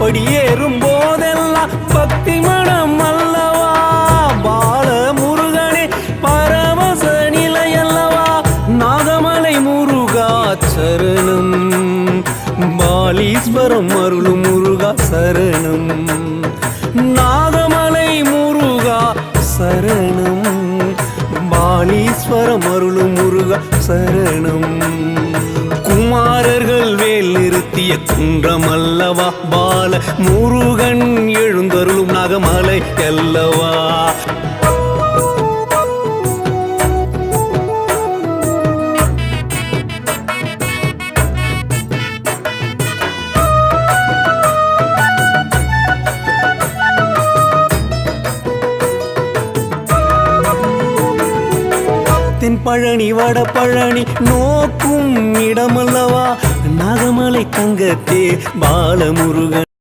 படியேறும் போதெல்லாம் பக்தி மனம் அல்லவா பால முருகனே பரவச நிலையல்லவா நாகமலை முருகா சரணம் பாலீஸ்வரம் அருளும் முருகா சரணம் நாகமலை முருகா சரணம் பாலீஸ்வரம் அருளும் முருகா சரணம் குமாரர்கள் வேல் நிறுத்திய குன்றம் அல்லவா பால முருகன் எழுந்தருளும் நாகமலை அல்லவா பழனி வட பழனி நோக்கும் இடமல்லவா நாகமலை தங்கத்தே பாலமுருகன்